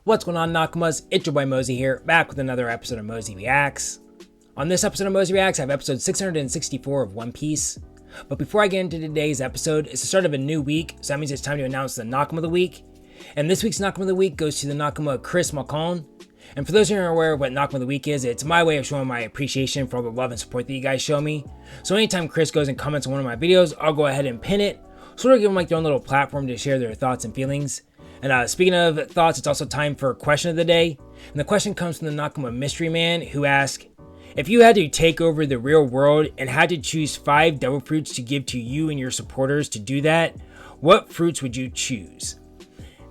What's going on, Nakamas? It's your boy Mozy here, back with another episode of Mozy Reacts. On this episode of Mozy Reacts, I have episode 664 of One Piece. But before I get into today's episode, it's the start of a new week, so that means it's time to announce the Nakama of the Week. And this week's Nakama of the Week goes to the Nakama Chris Malcon. And for those who aren't aware of what Nakama of the Week is, it's my way of showing my appreciation for all the love and support that you guys show me. So anytime Chris goes and comments on one of my videos, I'll go ahead and pin it, sort of give them like their own little platform to share their thoughts and feelings. And speaking of thoughts, it's also time for question of the day. And the question comes from the Nakama Mystery Man, who asks, if you had to take over the real world and had to choose 5 devil fruits to give to you and your supporters to do that, what fruits would you choose?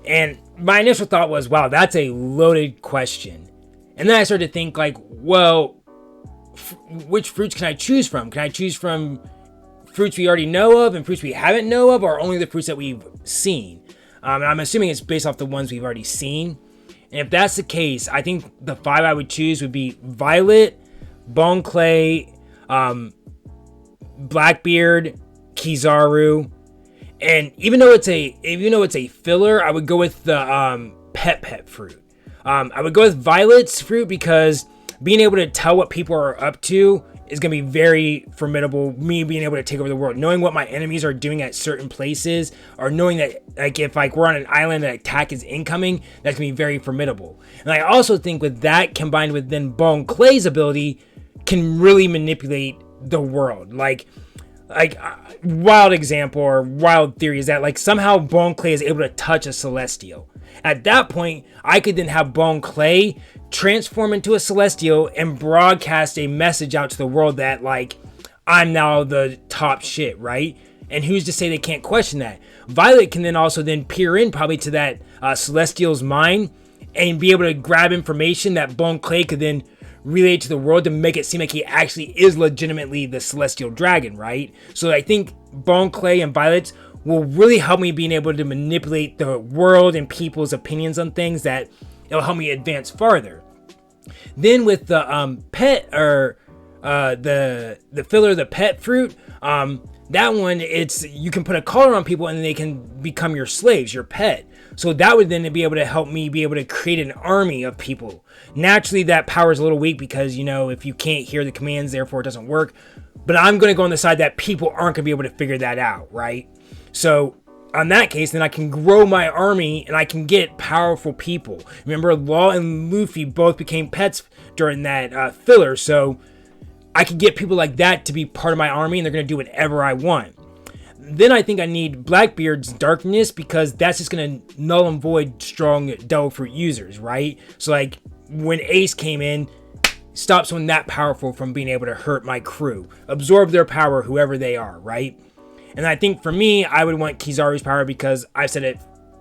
And my initial thought was, wow, that's a loaded question. And then I started to think like, well, which fruits can I choose from? Can I choose from fruits we already know of and fruits we haven't know of, or only the fruits that we've seen? And I'm assuming it's based off the ones we've already seen. And if that's the case, I think the 5 I would choose would be Violet, Bone Clay, Blackbeard, Kizaru. And even though it's a filler, I would go with the pet fruit. I would go with Violet's fruit because being able to tell what people are up to is going to be very formidable. Me being able to take over the world, knowing what my enemies are doing at certain places, or knowing that like if like we're on an island and an attack is incoming, that's going to be very formidable. And I also think with that combined with then Bone Clay's ability can really manipulate the world. Like wild example or wild theory is that like somehow Bone Clay is able to touch a celestial. At that point, I could then have Bone Clay transform into a celestial and broadcast a message out to the world that like I'm now the top shit, right? And who's to say they can't question that? Violet can then also then peer in probably to that celestial's mind and be able to grab information that Bone Clay could then relay to the world to make it seem like he actually is legitimately the celestial dragon, right? So I think Bone Clay and Violet will really help me being able to manipulate the world and people's opinions on things, that it'll help me advance farther. Then with the pet or the filler, the pet fruit, that one, it's you can put a collar on people and they can become your slaves, your pet. So that would then be able to help me be able to create an army of people. Naturally, that power is a little weak because, you know, if you can't hear the commands, therefore it doesn't work. But I'm going to go on the side that people aren't going to be able to figure that out, right? So on that case, then I can grow my army and I can get powerful people. Remember, Law and Luffy both became pets during that filler. So I can get people like that to be part of my army and they're going to do whatever I want. Then I think I need Blackbeard's darkness because that's just going to null and void strong devil fruit users, right? So like when Ace came in, stop someone that powerful from being able to hurt my crew. Absorb their power, whoever they are, right? And I think for me, I would want Kizaru's power because I've said it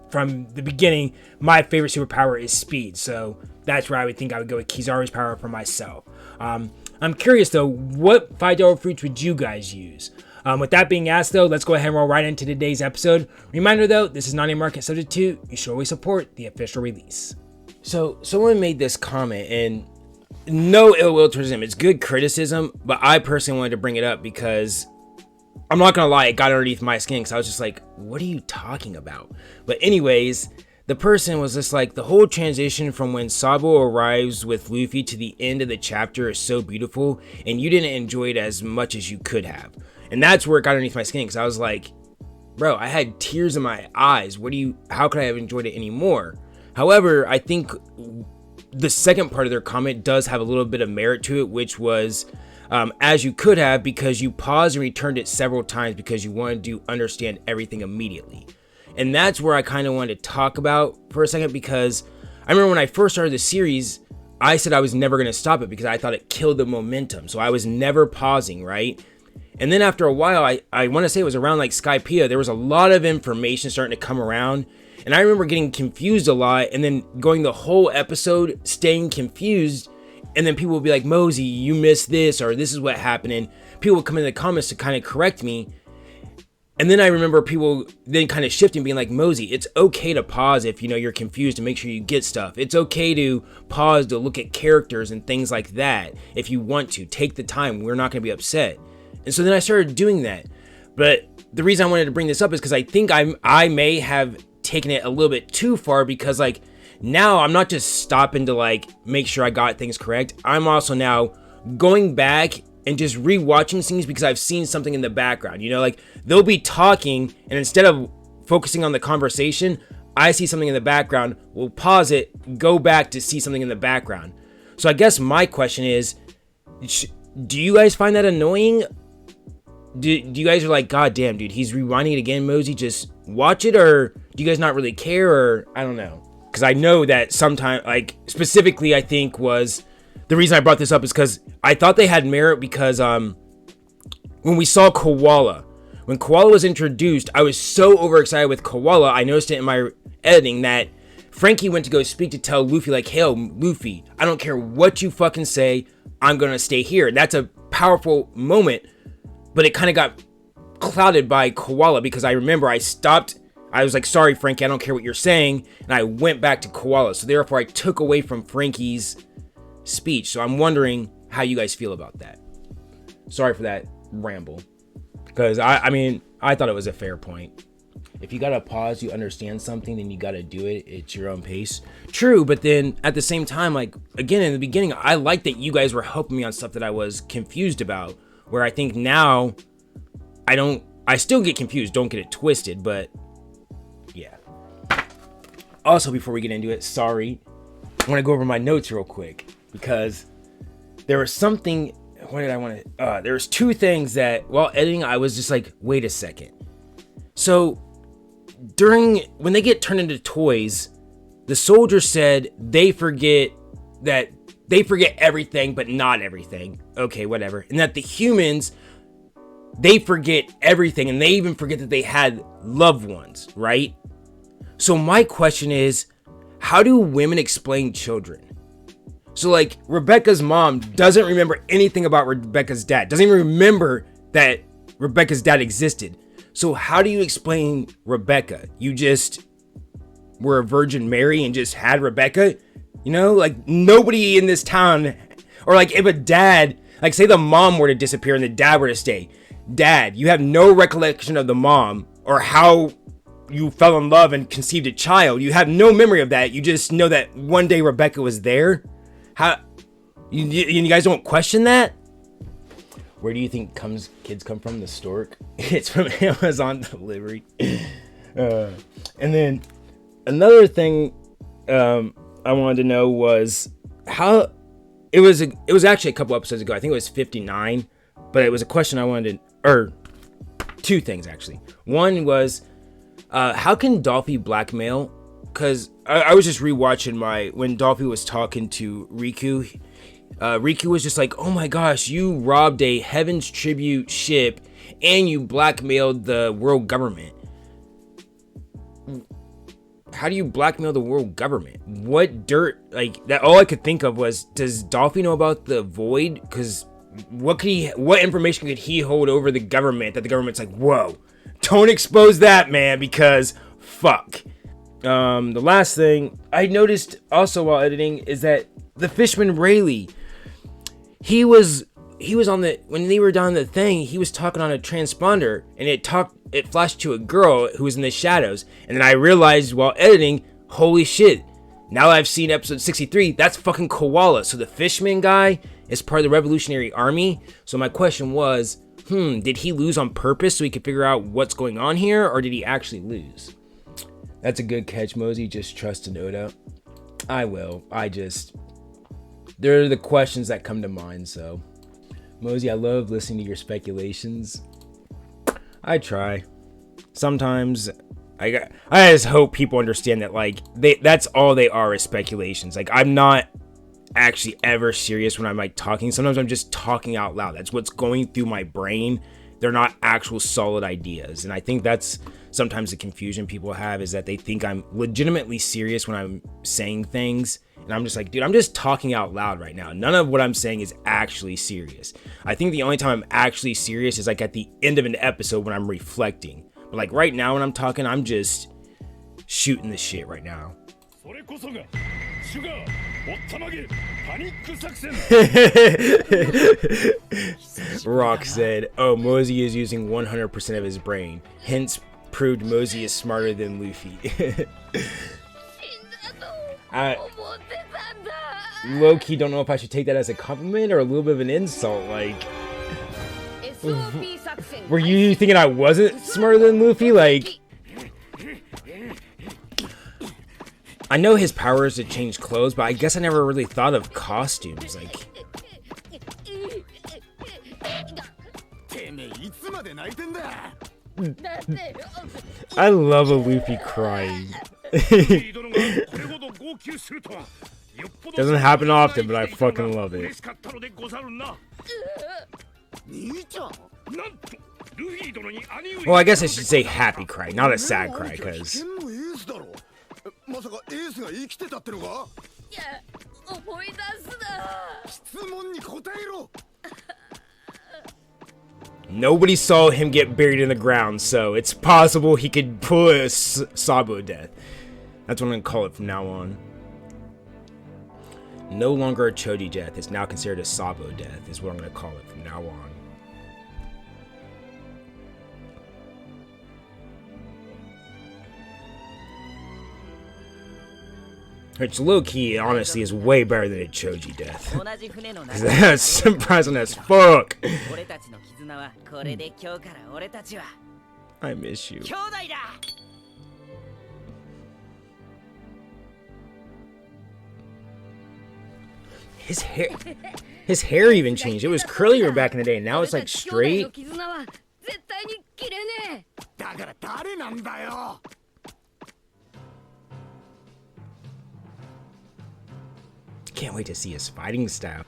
from the beginning, my favorite superpower is speed. So that's where I would think I would go with Kizaru's power for myself. I'm curious though, what 5 devil fruits would you guys use? With that being asked though, let's go ahead and roll right into today's episode. Reminder though, this is not a market substitute. You should always support the official release. So someone made this comment, and no ill will towards him. It's good criticism, but I personally wanted to bring it up because I'm not gonna lie, it got underneath my skin because I was just like, what are you talking about? But anyways, the person was just like, the whole transition from when Sabo arrives with Luffy to the end of the chapter is so beautiful, and you didn't enjoy it as much as you could have. And that's where it got underneath my skin because I was like, bro, I had tears in my eyes. How could I have enjoyed it anymore? However, I think the second part of their comment does have a little bit of merit to it, which was, as you could have, because you paused and returned it several times because you wanted to understand everything immediately. And that's where I kind of wanted to talk about for a second, because I remember when I first started the series, I said I was never going to stop it because I thought it killed the momentum. So I was never pausing, right? And then after a while, I want to say it was around like Skypiea, there was a lot of information starting to come around. And I remember getting confused a lot and then going the whole episode staying confused. And then people would be like, Mozy, you missed this, or this is what happened. And people would come in the comments to kind of correct me. And then I remember people then kind of shifting, being like, Mozy, it's okay to pause if you know you're confused, to make sure you get stuff. It's okay to pause to look at characters and things like that. If you want to, take the time. We're not going to be upset. And so then I started doing that. But the reason I wanted to bring this up is because I think I may have taken it a little bit too far, because like now I'm not just stopping to like make sure I got things correct. I'm also now going back and just rewatching scenes because I've seen something in the background. You know, like they'll be talking and instead of focusing on the conversation, I see something in the background, we'll pause it, go back to see something in the background. So I guess my question is, do you guys find that annoying? Do you guys are like, God damn, dude, he's rewinding it again, Mozy, just watch it? Or do you guys not really care? Or I don't know. Because I know that sometimes, like, specifically, I think was, the reason I brought this up is because I thought they had merit because when we saw Koala, when Koala was introduced, I was so overexcited with Koala, I noticed it in my editing that Franky went to go speak to tell Luffy, like, hey, Luffy, I don't care what you fucking say, I'm gonna stay here. And that's a powerful moment. But it kind of got clouded by Koala because I remember I stopped. I was like, sorry, Franky, I don't care what you're saying. And I went back to Koala. So therefore, I took away from Franky's speech. So I'm wondering how you guys feel about that. Sorry for that ramble. Because, I mean, I thought it was a fair point. If you got to pause, you understand something, then you got to do it. It's your own pace. True, but then at the same time, like, again, in the beginning, I liked that you guys were helping me on stuff that I was confused about. Where I think now, I still get confused, don't get it twisted, but yeah. Also, before we get into it, sorry, I want to go over my notes real quick, because there was something, what did I want to, there was two things that, while editing, I was just like, wait a second. So, when they get turned into toys, the soldier said they forget everything, but not everything. Okay, whatever. And that the humans, they forget everything, and they even forget that they had loved ones, right? So my question is, how do women explain children? So like, Rebecca's mom doesn't remember anything about Rebecca's dad, doesn't even remember that Rebecca's dad existed. So how do you explain Rebecca? You just were a Virgin Mary and just had Rebecca? You know, like nobody in this town, or like if a dad, like say the mom were to disappear and the dad were to stay. Dad, you have no recollection of the mom or how you fell in love and conceived a child. You have no memory of that. You just know that one day Rebecca was there. How, you guys don't question that? Where do you think kids come from? The stork? It's from Amazon delivery. And then another thing, I wanted to know was how it was actually a couple episodes ago. I think it was 59, but it was a question I wanted to, or two things actually. One was, how can Dolphy blackmail? Because I was just rewatching when Dolphy was talking to Riku. Riku was just like, oh my gosh, you robbed a Heaven's Tribute ship and you blackmailed the world government. How do you blackmail the world government? What dirt, like that? All I could think of was, does Dolphy know about the void? Because what information could he hold over the government that the government's like, whoa, don't expose that, man, because fuck. The last thing I noticed also while editing is that the Fishman Rayleigh, he was on when they were down the thing, he was talking on a transponder, and it flashed to a girl who was in the shadows, and then I realized while editing, holy shit, now that I've seen episode 63, that's fucking Koala. So the Fishman guy is part of the Revolutionary Army. So my question was, did he lose on purpose so he could figure out what's going on here, or did he actually lose? That's a good catch, Mozy. Just trust in Oda. I will. They're the questions that come to mind, so. Mozy, I love listening to your speculations. I try. Sometimes I just hope people understand that, like, that's all they are, is speculations. Like, I'm not actually ever serious when I'm like talking. Sometimes I'm just talking out loud. That's what's going through my brain. They're not actual solid ideas. And I think that's sometimes the confusion people have, is that they think I'm legitimately serious when I'm saying things. And I'm just like, dude, I'm just talking out loud right now. None of what I'm saying is actually serious. I think the only time I'm actually serious is like at the end of an episode when I'm reflecting. But like right now when I'm talking, I'm just shooting the shit right now. Rock said, oh, Mozy is using 100% of his brain. Hence proved Mozy is smarter than Luffy. I low-key don't know if I should take that as a compliment or a little bit of an insult. Like, were you thinking I wasn't smarter than Luffy? Like, I know his power is to change clothes, but I guess I never really thought of costumes. Like, I love a Luffy crying. Doesn't happen often, but I fucking love it. Well, I guess I should say happy cry, not a sad cry, because... Nobody saw him get buried in the ground, so it's possible he could pull a Sabo death. That's what I'm gonna call it from now on. No longer a Choji death, it's now considered a Sabo death, is what I'm gonna call it from now on. Which low-key, honestly, is way better than a Choji death. That's surprising as fuck. I miss you. His hair even changed. It was curlier back in the day. Now it's like straight. Can't wait to see his fighting style.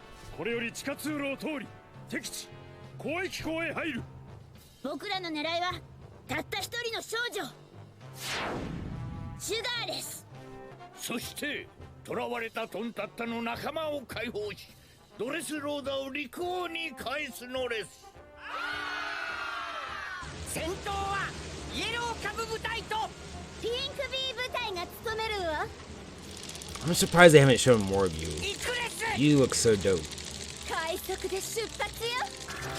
I'm surprised they haven't shown more of you. You look so dope.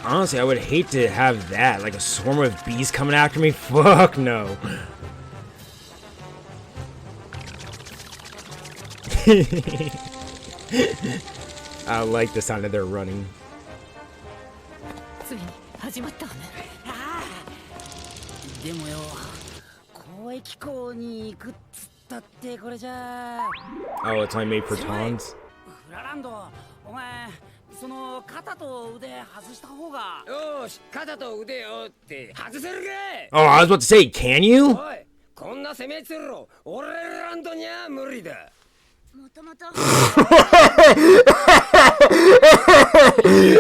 Honestly, I would hate to have that, like a swarm of bees coming after me. Fuck no. I like the sound of their running. Oh, it's only made for tauns? Oh, I was about to say, can you?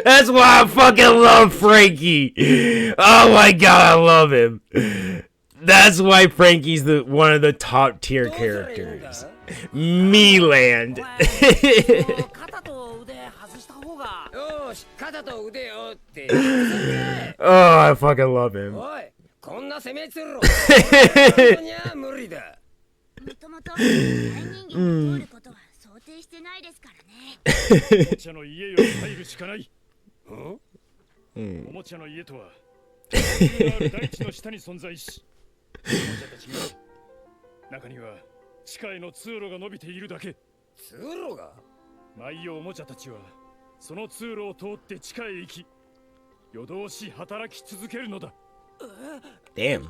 That's why I fucking love Franky. Oh my god, I love him. That's why Franky's one of the top tier characters. Meland. Oh, I fucking love him. Damn.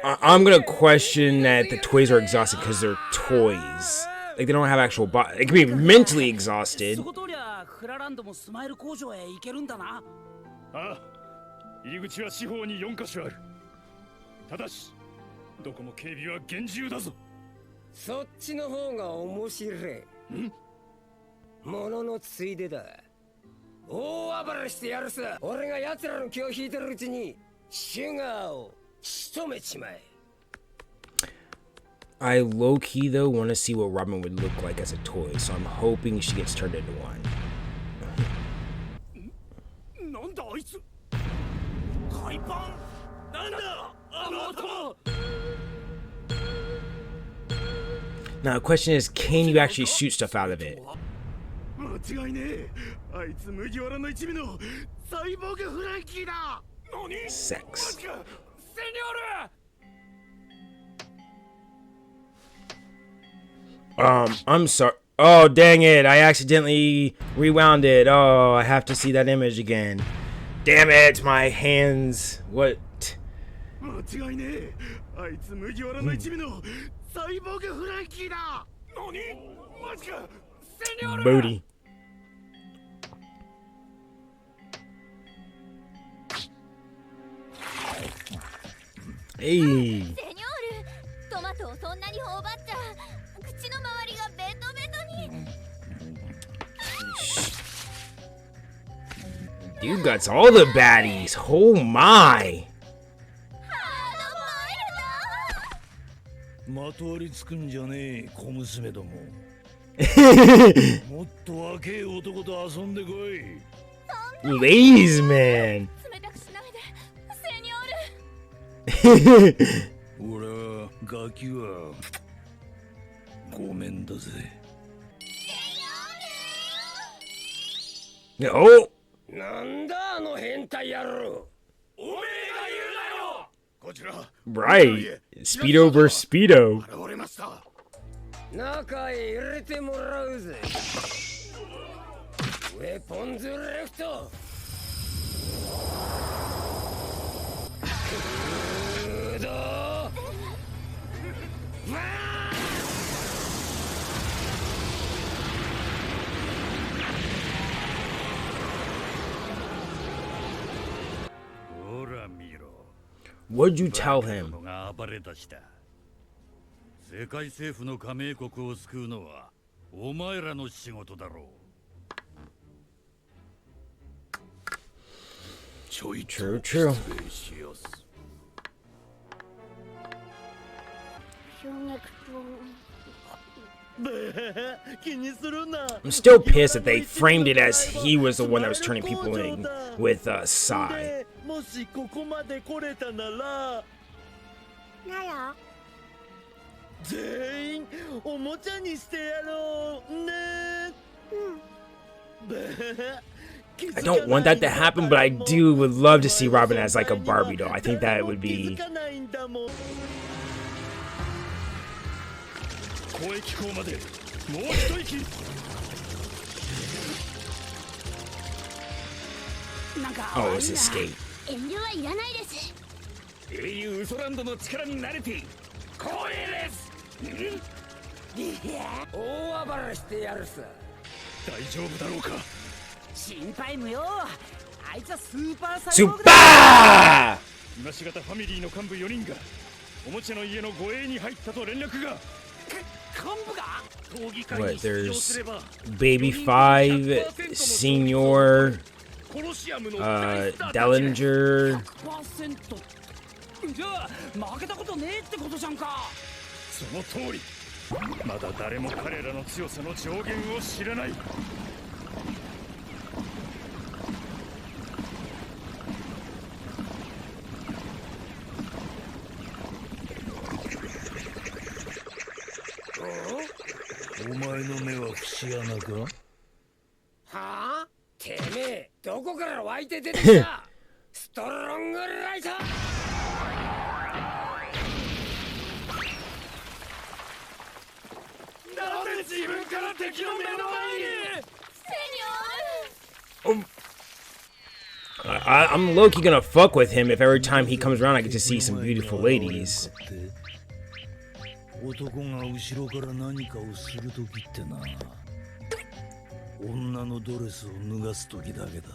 I'm gonna question that the toys are exhausted because they're toys. Like, they don't have actual body. It could be mentally exhausted. I low-key, though, want to see what Robin would look like as a toy, so I'm hoping she gets turned into one. Now, the question is, can you actually shoot stuff out of it? 違いねえ。あいつ麦わらの一味のサイボーグフランキーだ。何？Sex. セニョール。 I'm sorry. Oh, dang it. I accidentally rewound it. Oh, I have to see that image again. Damn it. My hands. What? 間違いねえ。あいつ麦わらの一味のサイボーグフランキーだ。何マジか。セニョール。 Booty. Hey. セニョール、トマトをそんなに頬張っちゃ口の周りがベトベトに。Dude got all the baddies. Oh my. まとわりつくんじゃねえ、小娘ども。もっと若え男と遊んでこい。Ladies man. 冷たくしないで、セニョール。俺はガキはごめんだぜ。Oh. なんだあの変態野郎。おめえが言うなよ。こちら。Right. Speedo versus Speedo. 現れました。中へ入れてもらうぜ。ウェポンズレフト。どうほら見ろ。 What'd you tell him? 暴れ出した。世界政府の加盟国を救うのはお前らの仕事だろう。ちょいと True, true. 失礼しやす。 I'm still pissed that they framed it as he was the one that was turning people in with Sai. もしここまで来れたなら。なら。全員おもちゃにしてやろうね。I don't want that to happen, but I do would love to see Robin as like a Barbie doll. I think that would be. 交易港までもう一息。Oh, it's escape. 遠慮はいらないです。英雄ウソランドの力に慣れて光栄です。大暴れしてやるさ。大丈夫だろうか。心配無用。あいつはスーパーサイボー Super! グだ。今しがたファミリーの幹部4人がおもちゃの家の護衛に入ったと連絡が。幹部が What, there's Baby 5, Senior, Dellinger. じゃあ負けたことねえってことじゃんか。その通り。まだ誰も彼らの強さの上限を知らない。お前の目は節穴か。はあ？てめえどこから湧いて出てきた？ストロングライト。なんで自分から敵の目の前に。I'm low-key gonna fuck with him if every time he comes around I get to see some beautiful ladies. 男が後ろから何かをするときってな、女のドレスを脱がすときだけだ。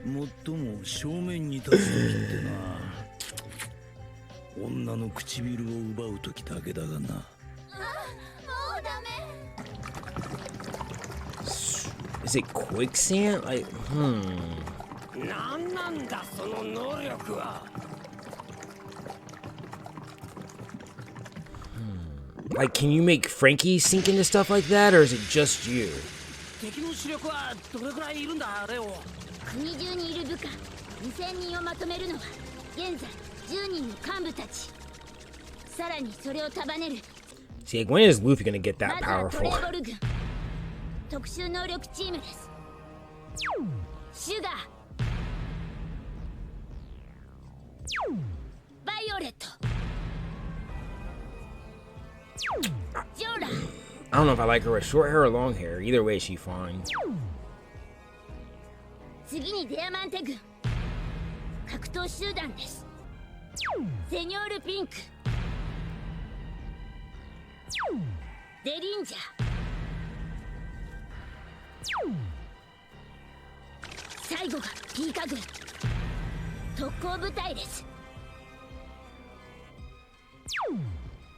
もっとも正面に立つときってな、女の唇を奪うときだけだがな。もうダメ。Is it quicksand? Like, なんなんだその能力は。Like, can you make Franky sink into stuff like that, or is it just you? 敵の主力はどれくらいいるんだレオ。国中にいる部下2000人をまとめるのは現在10人の幹部たち。さらにそれを束ねる See, like, when is Luffy gonna get that まずはトレ powerful? ーボル軍特殊能力チームです。シュガー、バイオレット、ジョーラ、 I don't know if I like her with short hair or long hair. Either way, she's fine. 次にディアマンテ軍格闘集団です。セニョールピンク、デリンジャー、最後がピーカ軍特攻部隊です。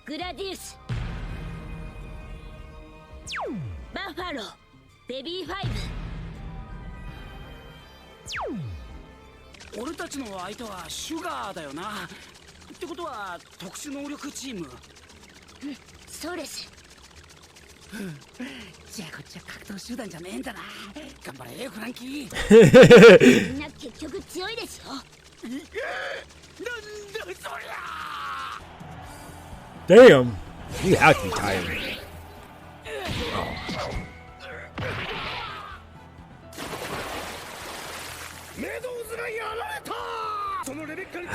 グラディウス、バッファロー、ベビーファイブ。俺たちの相手はシュガーだよな。ってことは特殊能力チーム。そうです。じゃあこっちは格闘集団じゃねえんだな。頑張れフランキー。みんな結局強いですよ。なんだそりゃ。 Damn, you have to be tired. メドウズがやられた。そのレベッカに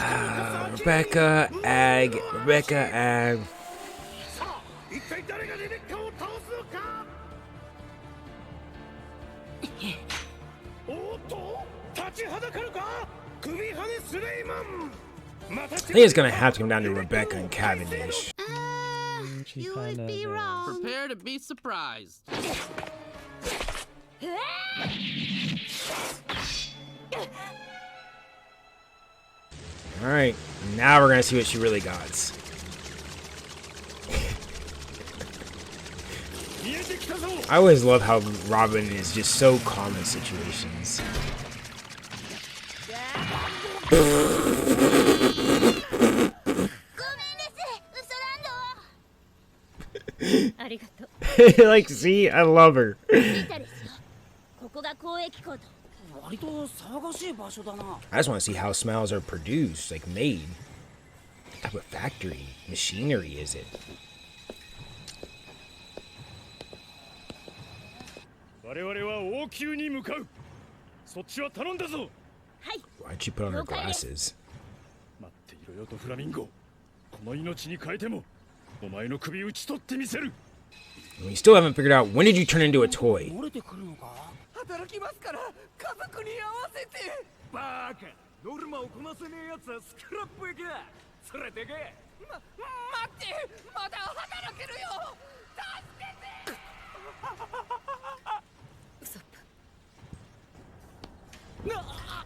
Rebecca, Ag, Rebecca, Ag. さあ、一体誰がレベッカを倒すのか。おっと、立ちはだかるか。首跳ねスレイマン。 I think it's gonna have to come down to Rebecca and Cavendish. You would be wrong. Prepare to be surprised. Alright, now we're gonna see what she really got. I always love how Robin is just so calm in situations. Like, see, I love her. ここが交易港と。割と騒がしい場所だな。 I just want to see how smiles are produced, like made. What type of factory, machinery is it? 我々は王宮に向かう。そっちは頼んだぞ。はい。 Why'd she put on her glasses? 待っていろよとフラミンゴ。この命に変えてもお前の首打ち取ってみせる。 We still haven't figured out when did you turn into a toy? 漏れてくるのか。働きますから家族に合わせて。バカ。ノルマをこなせねえやつはスクラップ焼けだ。それでけ。待ってまだ働けるよ。助けて。ウソップ。なあ。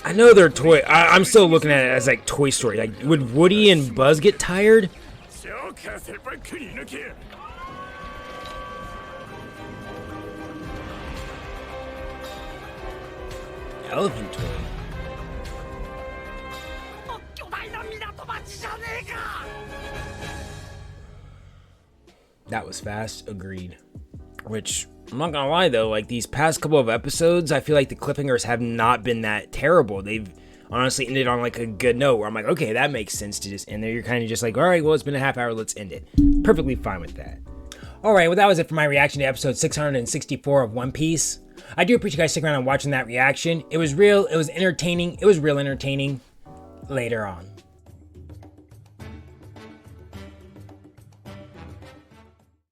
I know they're toy. I'm still looking at it as like Toy Story. Like, would Woody and Buzz get tired? Elephant toy. That was fast. Agreed. Which, I'm not gonna lie though, like these past couple of episodes, I feel like the cliffhangers have not been that terrible. They've honestly ended on like a good note where I'm like, okay, that makes sense to just end there. You're kind of just like, all right, well, it's been a half hour, let's end it. Perfectly fine with that. All right, well, that was it for my reaction to episode 664 of One Piece. I do appreciate you guys sticking around and watching that reaction. It was real, it was entertaining, it was real entertaining. Later on.